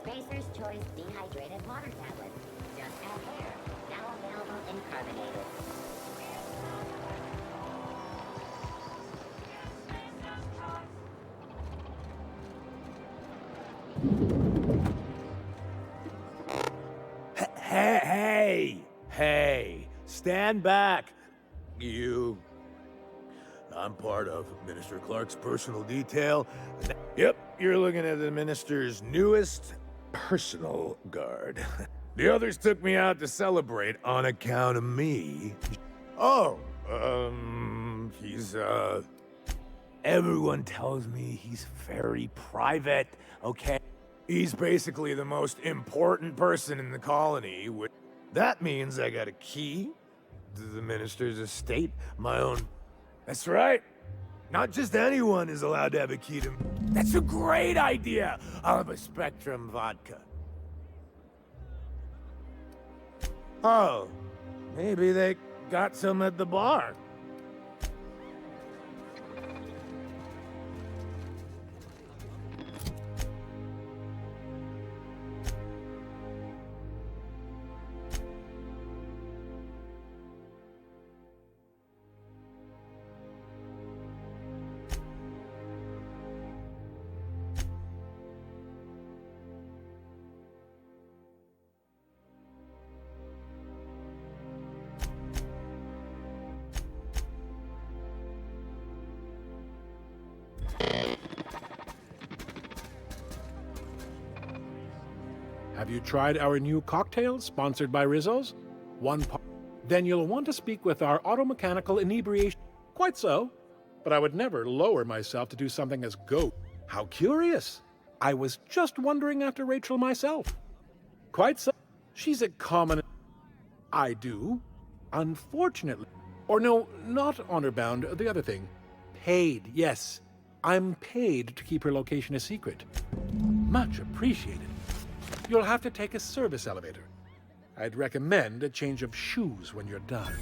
Spacer's Choice Dehydrated Water Tablet. Just add air. Now available in carbonated. Hey, stand back. You. I'm part of Minister Clark's personal detail. Yep, you're looking at the Minister's newest personal guard. The others took me out to celebrate on account of me. Oh, he's, everyone tells me he's very private, okay? He's basically the most important person in the colony. That means I got a key to the Minister's estate, my own. That's right. Not just anyone is allowed to have a key to... That's a great idea! I'll have a Spectrum vodka. Oh, maybe they got some at the bar. Have you tried our new cocktail sponsored by Rizzo's? Then you'll want to speak with our automechanical inebriation. Quite so. But I would never lower myself to do something as go. How curious. I was just wondering after Rachel myself. Quite so. She's a common... I do. Unfortunately. Or no, not honor-bound, the other thing. Paid, yes. I'm paid to keep her location a secret. Much appreciated. You'll have to take a service elevator. I'd recommend a change of shoes when you're done.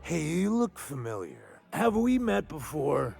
Hey, you look familiar. Have we met before?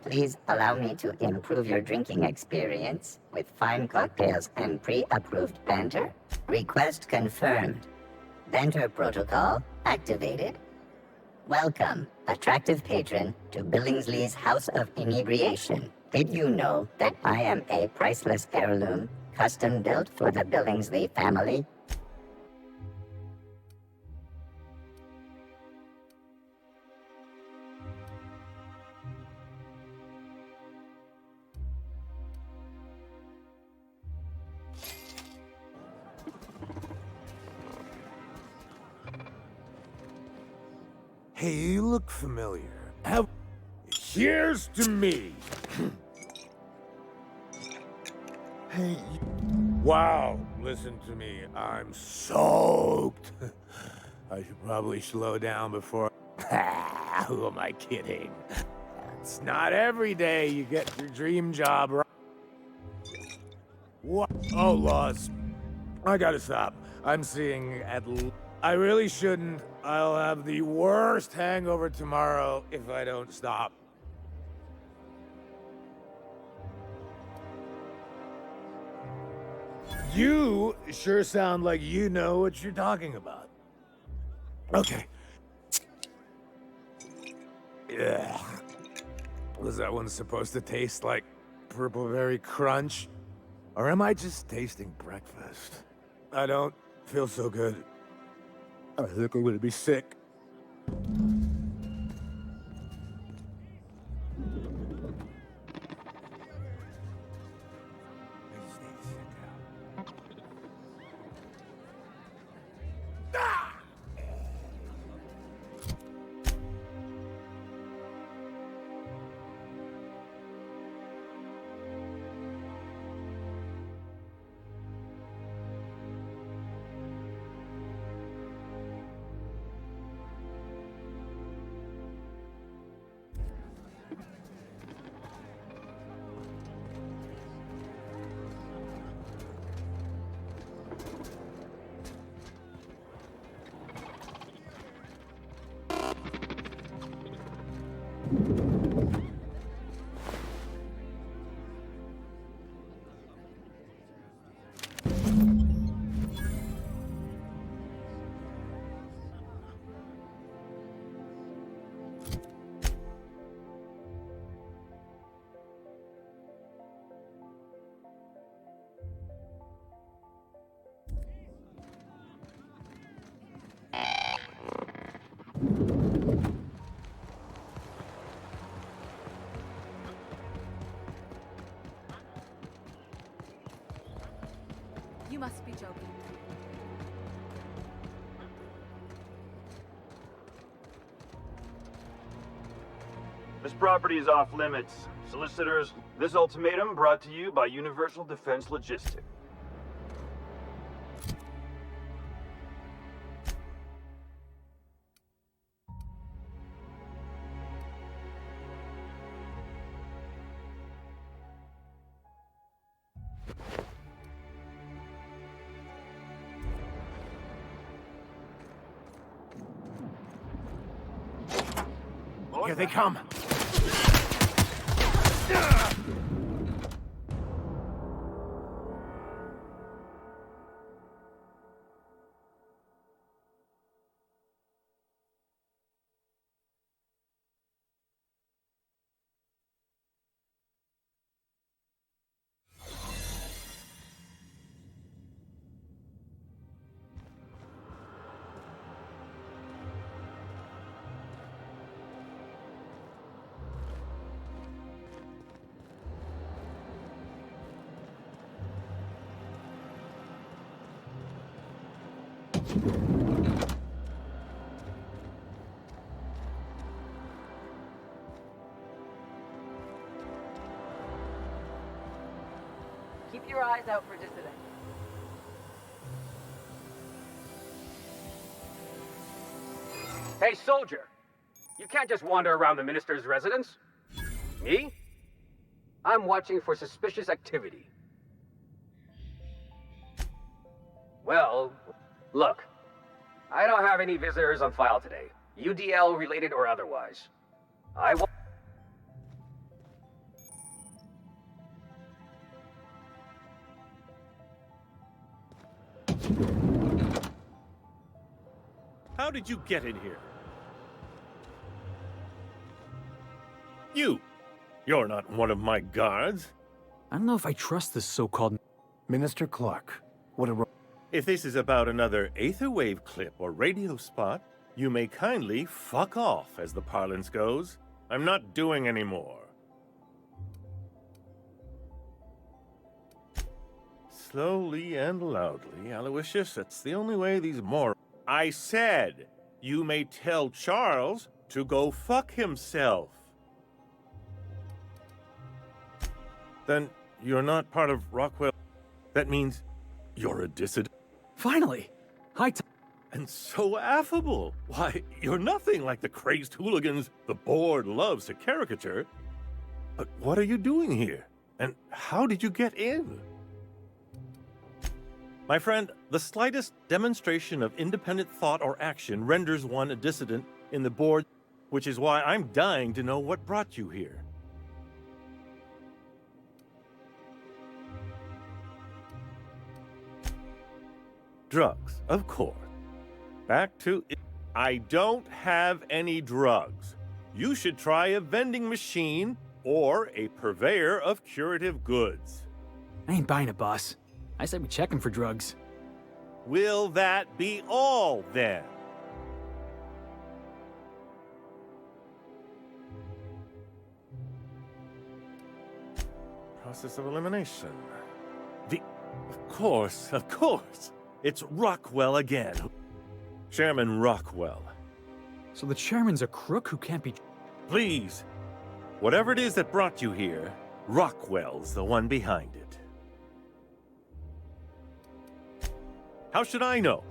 Please allow me to improve your drinking experience with fine cocktails and pre-approved banter. Request confirmed. Banter protocol activated. Welcome, attractive patron, to Billingsley's House of Inebriation. Did you know that I am a priceless heirloom, custom built for the Billingsley family? Hey, you look familiar. Here's to me. Hey. Wow, listen to me. I'm soaked. I should probably slow down before... Who am I kidding? It's not every day you get your dream job right. What? Oh, Lost. I gotta stop. I'm seeing I really shouldn't. I'll have the worst hangover tomorrow if I don't stop. You sure sound like you know what you're talking about. Okay. Yeah. Was that one supposed to taste like Purple Berry Crunch? Or am I just tasting breakfast? I don't feel so good. I think I'm gonna be sick. You must be joking. This property is off limits. Solicitors, this ultimatum brought to you by Universal Defense Logistics. Here they come. Keep your eyes out for dissidents. Hey, soldier! You can't just wander around the minister's residence. Me? I'm watching for suspicious activity. Well, look. I don't have any visitors on file today. UDL related or otherwise. I will... How did you get in here? You! You're not one of my guards. I don't know if I trust this so-called... Minister Clark, what a... If this is about another Aetherwave clip or radio spot, you may kindly fuck off, as the parlance goes. I'm not doing any more. Slowly and loudly, Aloysius, that's the only way these morons... I said, you may tell Charles to go fuck himself. Then you're not part of Rockwell. That means you're a dissident. Finally! Hi, And so affable. Why, you're nothing like the crazed hooligans the board loves to caricature. But what are you doing here? And how did you get in? My friend, the slightest demonstration of independent thought or action renders one a dissident in the board, which is why I'm dying to know what brought you here. Drugs, of course. Back to it. I don't have any drugs. You should try a vending machine or a purveyor of curative goods. I ain't buying it, boss. I said we check him for drugs. Will that be all, then? Process of elimination. Of course. It's Rockwell again. Chairman Rockwell. So the chairman's a crook who can't be... Please. Whatever it is that brought you here, Rockwell's the one behind it. How should I know?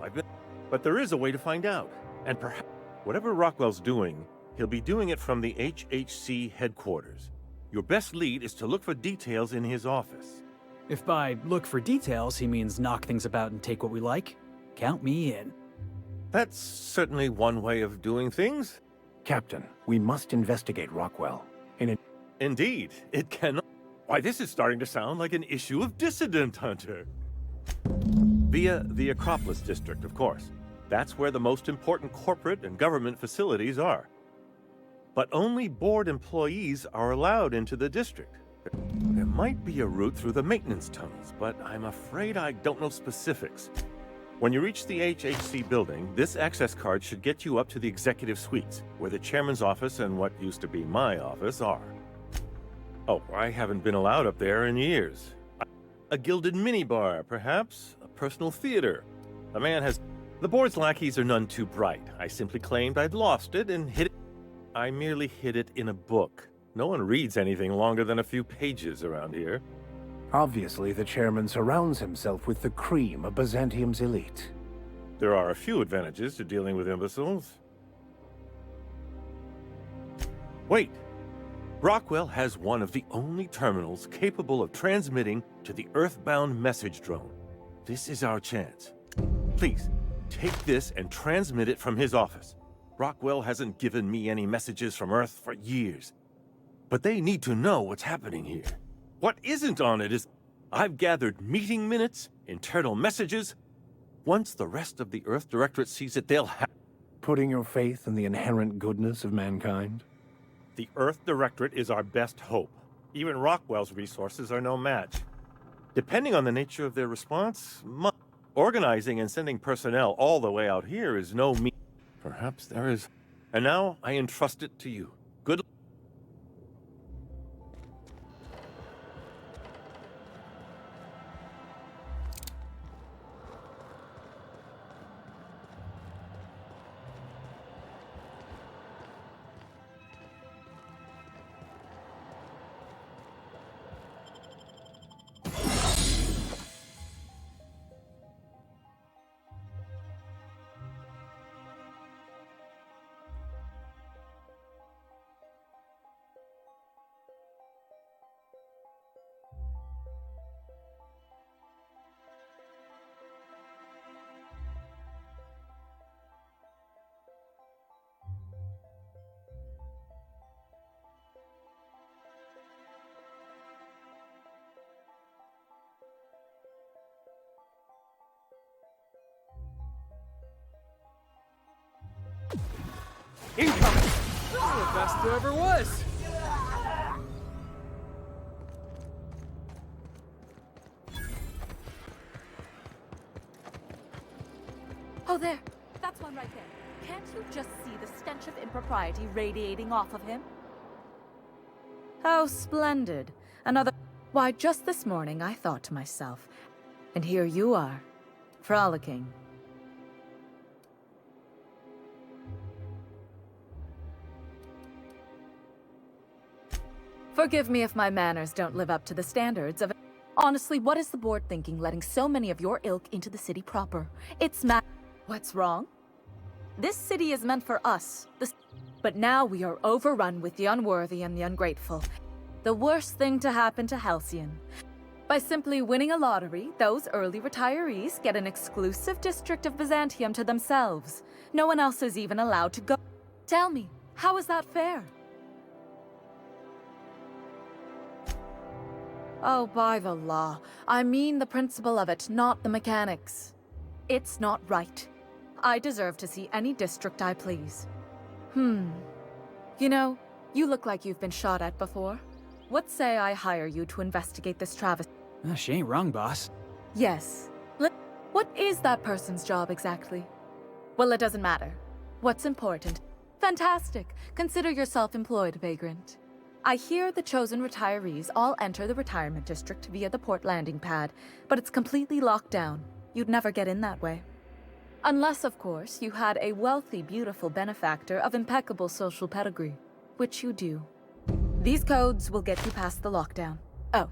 But there is a way to find out. And perhaps whatever Rockwell's doing, he'll be doing it from the HHC headquarters. Your best lead is to look for details in his office. If by look for details he means knock things about and take what we like, count me in. That's certainly one way of doing things. Captain, we must investigate Rockwell. Indeed, it can. Why, this is starting to sound like an issue of Dissident Hunter. Via the Acropolis District, of course. That's where the most important corporate and government facilities are. But only board employees are allowed into the district. There might be a route through the maintenance tunnels, but I'm afraid I don't know specifics. When you reach the HHC building, this access card should get you up to the executive suites, where the chairman's office and what used to be my office are. Oh, I haven't been allowed up there in years. A gilded minibar, perhaps? A personal theater? A man has... The board's lackeys are none too bright. I simply claimed I'd lost it and hid it. I merely hid it in a book. No one reads anything longer than a few pages around here. Obviously, the chairman surrounds himself with the cream of Byzantium's elite. There are a few advantages to dealing with imbeciles. Wait! Rockwell has one of the only terminals capable of transmitting to the Earthbound message drone. This is our chance. Please, take this and transmit it from his office. Rockwell hasn't given me any messages from Earth for years. But they need to know what's happening here. What isn't on it is... I've gathered meeting minutes, internal messages. Once the rest of the Earth Directorate sees it, they'll have... Putting your faith in the inherent goodness of mankind? The Earth Directorate is our best hope. Even Rockwell's resources are no match. Depending on the nature of their response, organizing and sending personnel all the way out here is no mean... Perhaps there is... And now I entrust it to you. Good luck. Incoming! The best there ever was! there. That's one right there. Can't you just see the stench of impropriety radiating off of him? How splendid. Another... Why, just this morning I thought to myself, and here you are, frolicking. Forgive me if my manners don't live up to the standards of... Honestly, what is the board thinking letting so many of your ilk into the city proper? It's What's wrong? This city is meant for us. But now we are overrun with the unworthy and the ungrateful. The worst thing to happen to Halcyon. By simply winning a lottery, those early retirees get an exclusive district of Byzantium to themselves. No one else is even allowed to go. Tell me, how is that fair? Oh, by the law. I mean the principle of it, not the mechanics. It's not right. I deserve to see any district I please. You know, you look like you've been shot at before. What say I hire you to investigate this travesty? She ain't wrong, boss. Yes. What is that person's job exactly? Well, it doesn't matter. What's important? Fantastic. Consider yourself employed, vagrant. I hear the chosen retirees all enter the retirement district via the port landing pad, but it's completely locked down. You'd never get in that way. Unless, of course, you had a wealthy, beautiful benefactor of impeccable social pedigree, which you do. These codes will get you past the lockdown. Oh,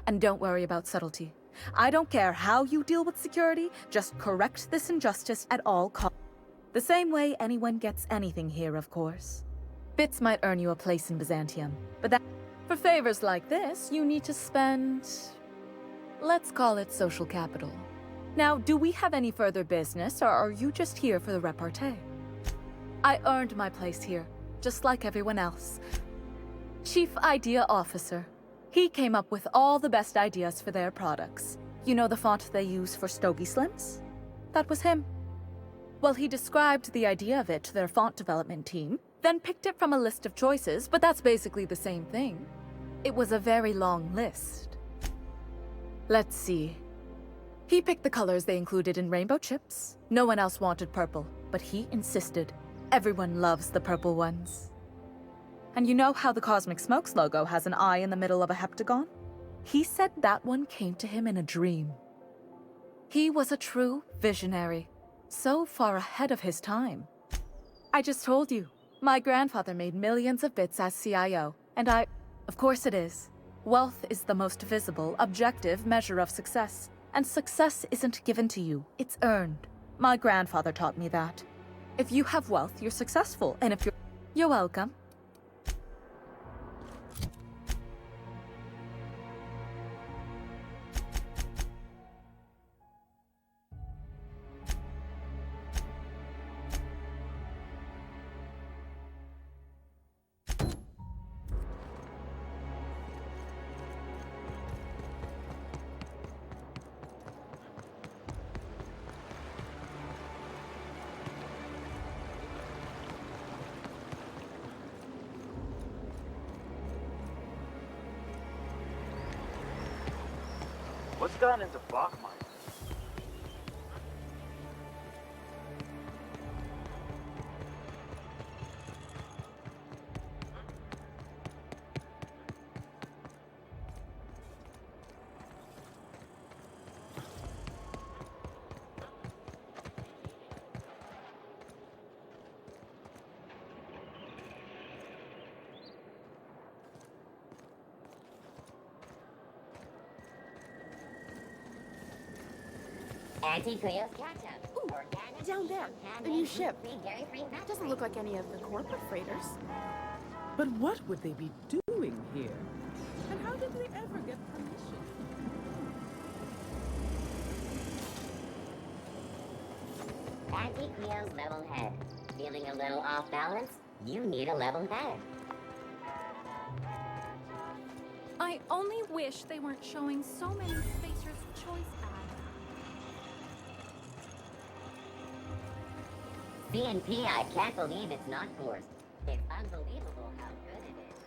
and don't worry about subtlety. I don't care how you deal with security, just correct this injustice at all costs. The same way anyone gets anything here, of course. Bits might earn you a place in Byzantium, but for favors like this, you need to spend... let's call it social capital. Now, do we have any further business, or are you just here for the repartee? I earned my place here, just like everyone else. Chief Idea Officer. He came up with all the best ideas for their products. You know the font they use for Stogie Slims? That was him. Well, he described the idea of it to their font development team, then picked it from a list of choices, but that's basically the same thing. It was a very long list. Let's see. He picked the colors they included in rainbow chips. No one else wanted purple, but he insisted. Everyone loves the purple ones. And you know how the Cosmic Smokes logo has an eye in the middle of a heptagon? He said that one came to him in a dream. He was a true visionary, so far ahead of his time. I just told you, my grandfather made millions of bits as CIO, and of course it is. Wealth is the most visible, objective measure of success, and success isn't given to you, it's earned. My grandfather taught me that. If you have wealth, you're successful, and if you're welcome. What's gone into Bachmeier? Anti-Creo's catch-up. Ooh, Organic down there, a new ship. Doesn't look like any of the corporate freighters. But what would they be doing here? And how did they ever get permission? Anti-Creo's level head. Feeling a little off balance? You need a level head. I only wish they weren't showing so many Spacer's Choice ads. CNP, I can't believe it's not forced. It's unbelievable how good it is.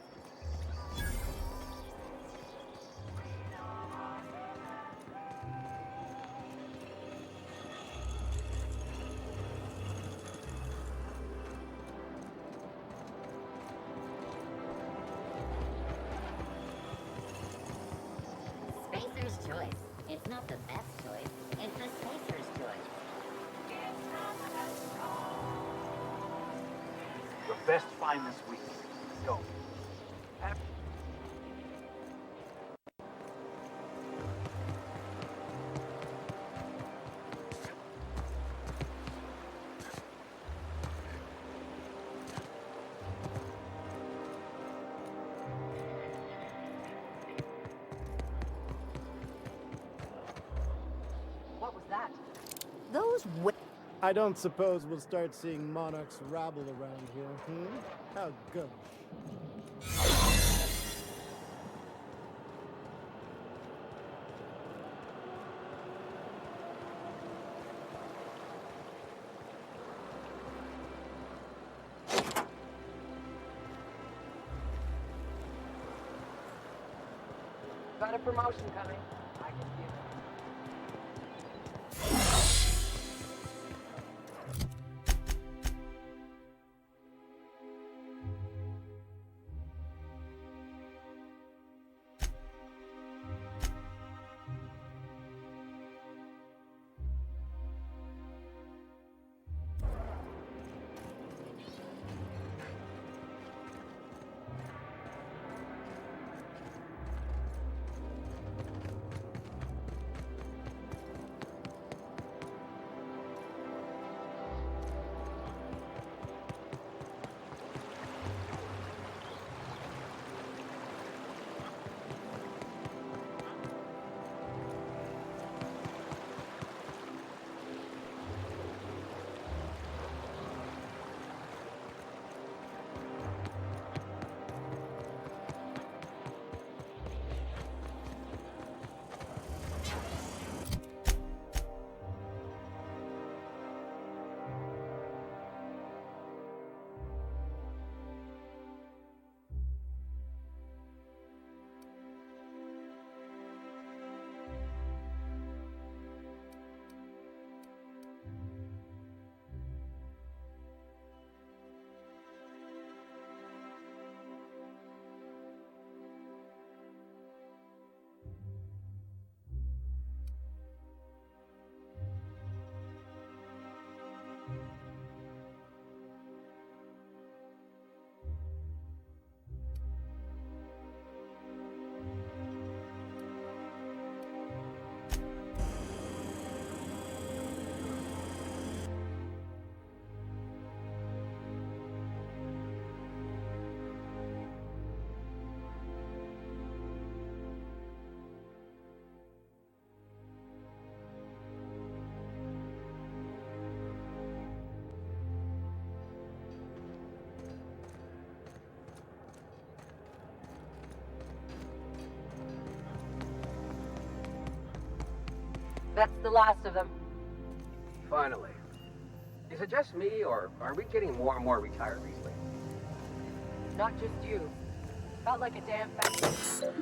not the best choice, it's the safer's choice. Your best find this week. Go. What was that? Those I don't suppose we'll start seeing monarchs rabble around here, How gauche. Got a promotion coming. I can feel it. That's the last of them. Finally. Is it just me, or are we getting more and more retired recently? Not just you. Felt like a damn factory.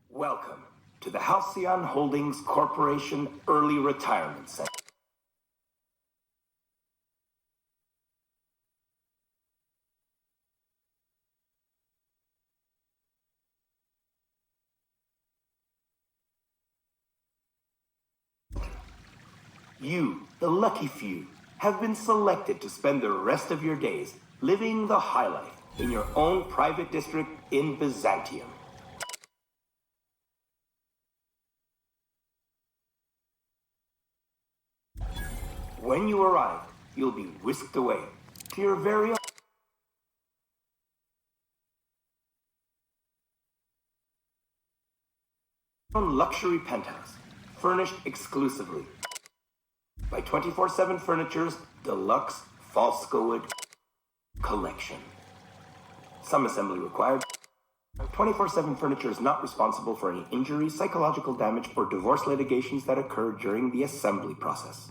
Welcome to the Halcyon Holdings Corporation Early Retirement Center. You, the lucky few, have been selected to spend the rest of your days living the high life in your own private district in Byzantium. When you arrive, you'll be whisked away to your very own luxury penthouse, furnished exclusively by 24/7 Furniture's deluxe Falskowood collection. Some assembly required. 24/7 Furniture is not responsible for any injuries, psychological damage, or divorce litigations that occur during the assembly process.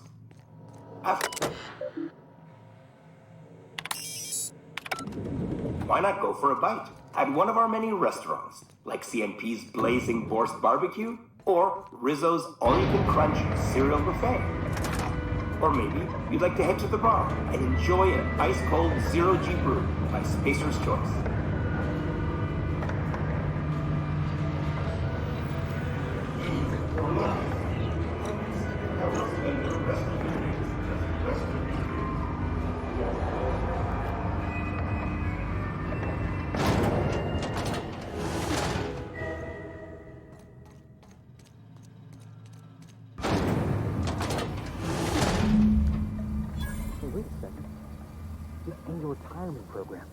Why not go for a bite at one of our many restaurants, like CNP's Blazing Borscht Barbecue or Rizzo's All-You-Can-Crunch Cereal Buffet? Or maybe you'd like to head to the bar and enjoy an ice-cold Zero-G brew by Spacer's Choice. Wait a second. This angel retirement program.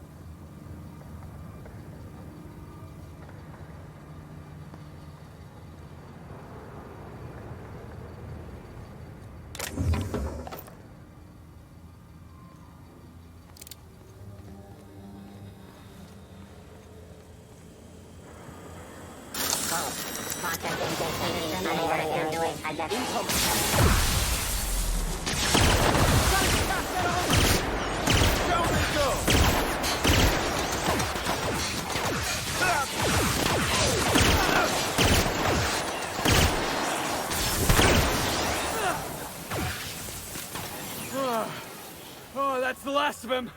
Oh, that's the last of him.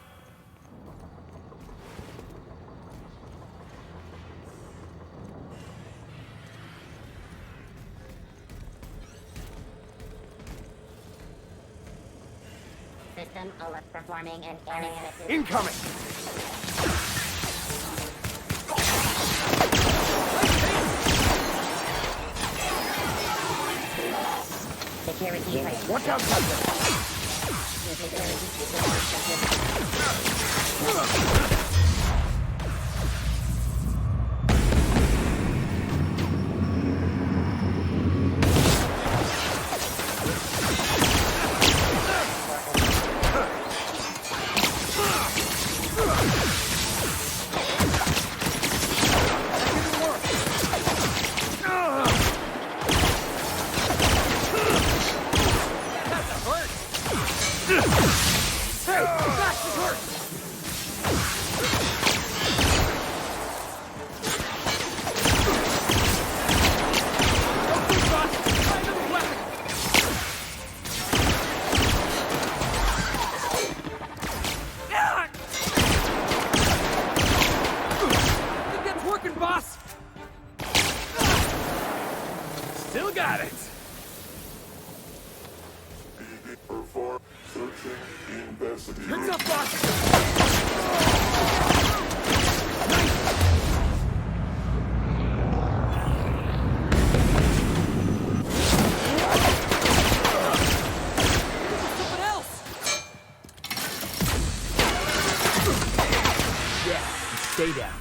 System alert performing an area. Incoming! Security. Watch out, Still got it. Perform searching investigation. Heads up, boss. Something else. Yeah, stay down.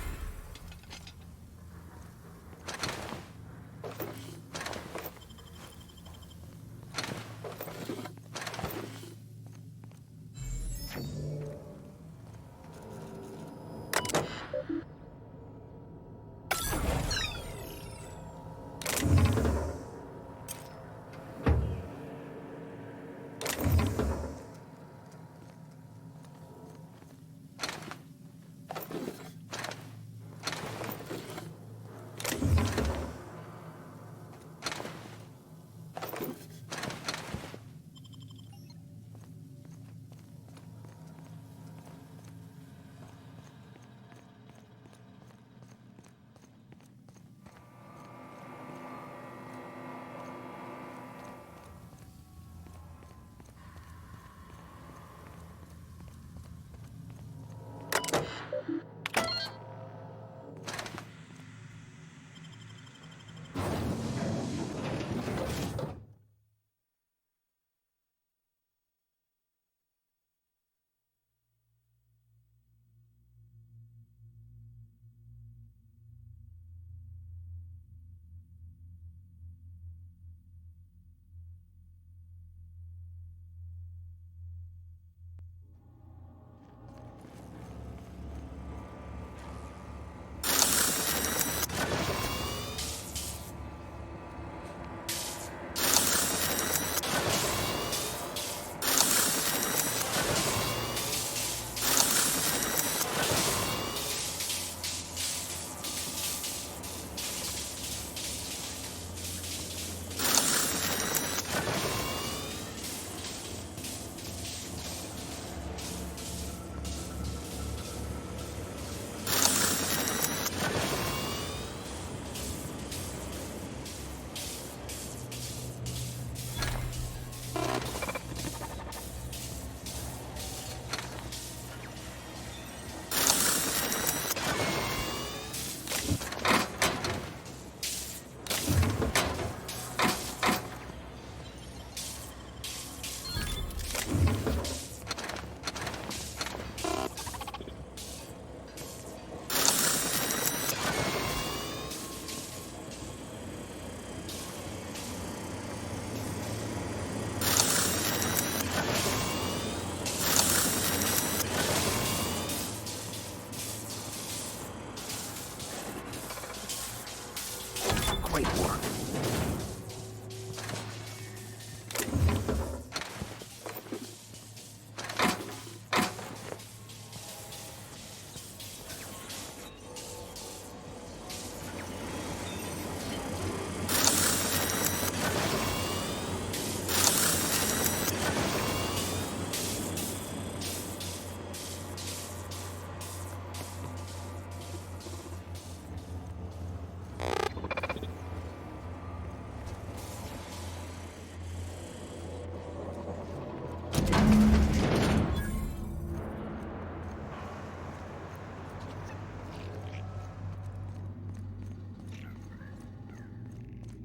Great work.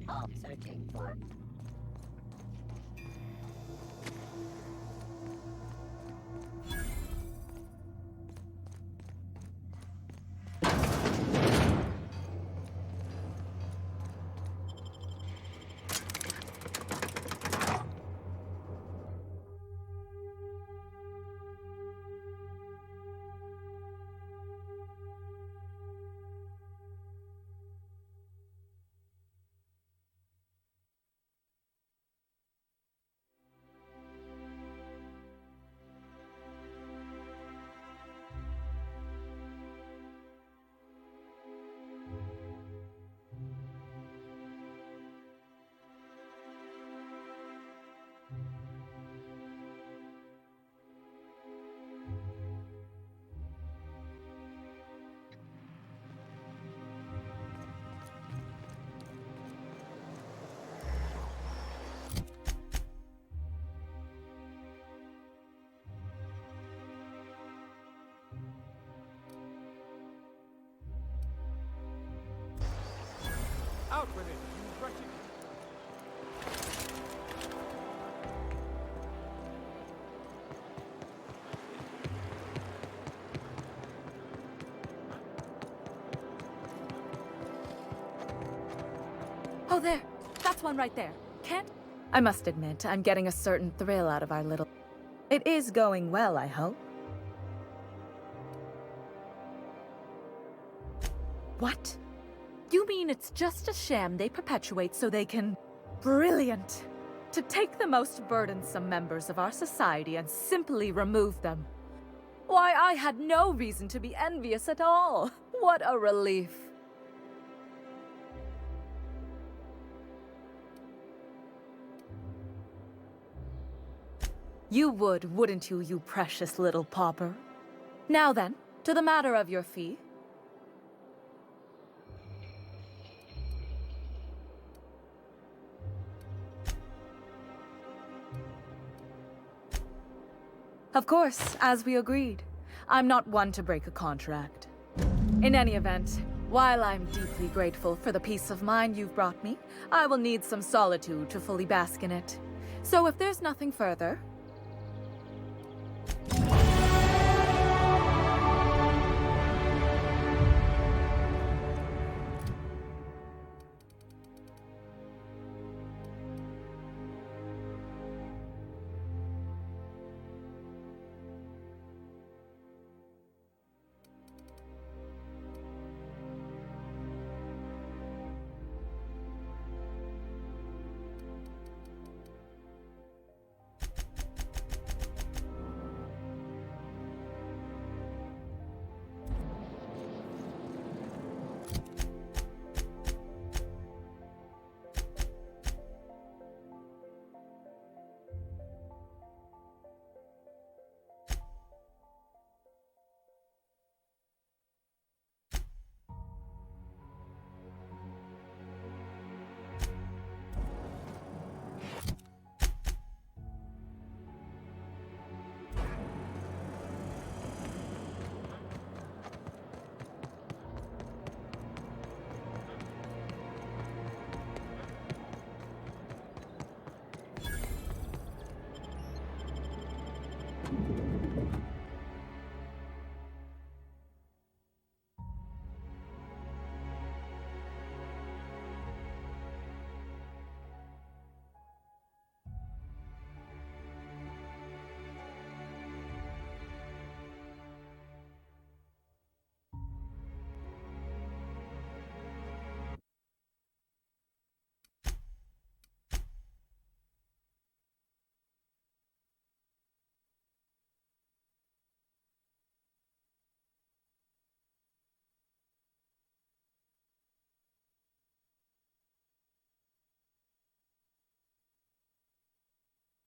All searching for. Out with it, you wretched... Oh, there. That's one right there. Can't... I must admit, I'm getting a certain thrill out of our little... It is going well, I hope. What? You mean it's just a sham they perpetuate so they can... Brilliant! To take the most burdensome members of our society and simply remove them. Why, I had no reason to be envious at all. What a relief. You would, wouldn't you, you precious little pauper? Now then, to the matter of your fee. Of course, as we agreed. I'm not one to break a contract. In any event, while I'm deeply grateful for the peace of mind you've brought me, I will need some solitude to fully bask in it. So if there's nothing further,